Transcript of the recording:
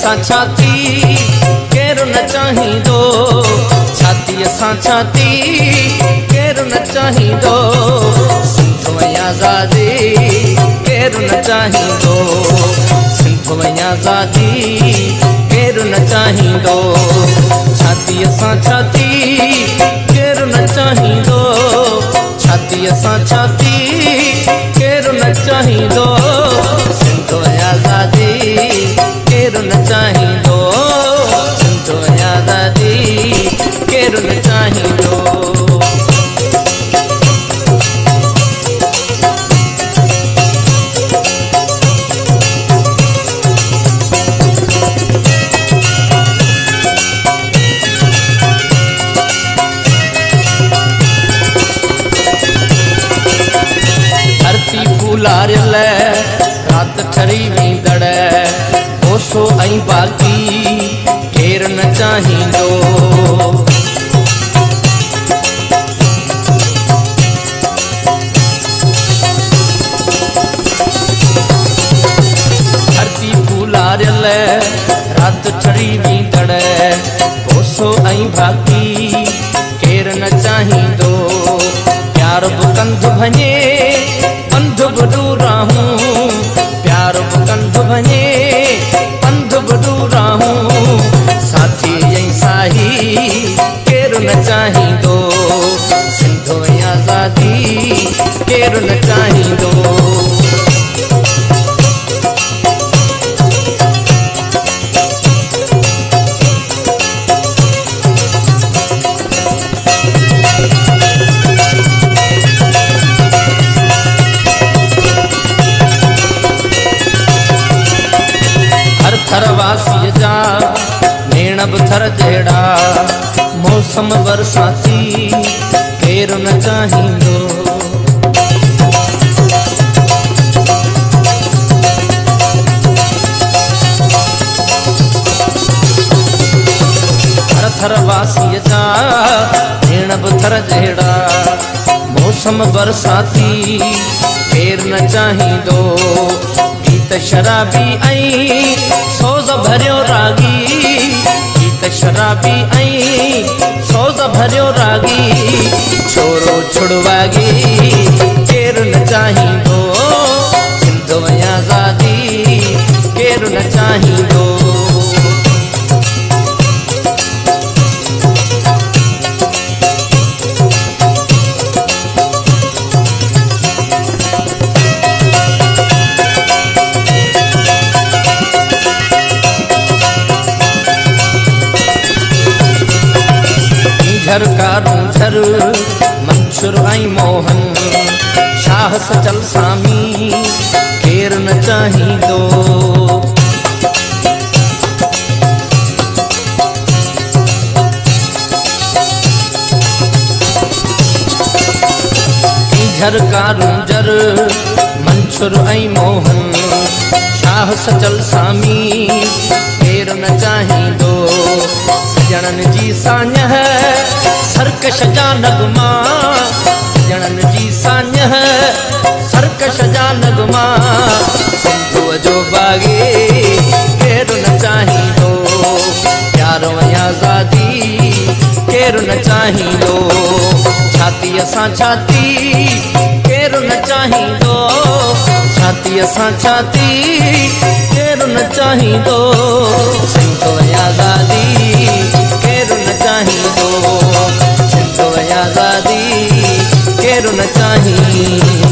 सां छाती केरु न चाहींदो, छातीअ सां छाती केरु न चाहींदो, सिंध में आज़ादी केरु न चाहींदो, सिंध में आज़ादी केरु न चाहींदो, छातीअ सां छाती केरु न चाहींदो, छातीअ सां छाती केरु न चाहींदो, सिंध में आज़ादी केरु न चाहींदो, सिंध में आज़ादी केरु न चाहींदो। धरती फूलारियल रात ठरी वेंदड़, ओसो ऐं बाक़ी केरु न चाहींदो, धरती फूलारियल रात ठरी वेंदड़, ओसो ऐं बाक़ी केरु न चाहींदो, प्यार बि कंधु भञे पंध बि दूराहूं, प्यार बि कंधु भञे पंध बि दूराहूं, साथी ऐं साही केरु न चाहींदो, सिंध में आज़ादी केरु न चाहींदो। थरवासीअ जा भेण बि थर जहिड़ा, मौसम बरसाती केरु न चाहींदो, थरवासीअ जा भेण बि थर जहिड़ा, मौसम बरसाती केरु न चाहींदो, गीत शराबी ऐं सोज़ भरियो रागी, गीत शराबी ऐं सोज़ भरियो रागी, छोरो छुड़वागी केरु न चाहींदो, सिंध में आज़ादी केरु न चाहींदो। झरकारूं झर मंशूर ऐं मोहन, शाह सचल सामी केरु न चाहींदो, झरकारूं झर मंशूर ऐं मोहन, शाह सचल सामी केरु न चाहींदो, सजणनि जी साञह सरकश जा नगमा, सजणनि जी साञह सरकश जा नगमा, सिंधुअ जो बाग़ी केरु न चाहींदो, प्यार ऐं आज़ादी केरु न चाहींदो, छातीअ सां छाती केरु न चाहींदो, छातीअ सां छाती केरु न चाहींदो, सिंध में आज़ादी केरु न चाहींदो, सिंध में आज़ादी केरु न चाहींदो।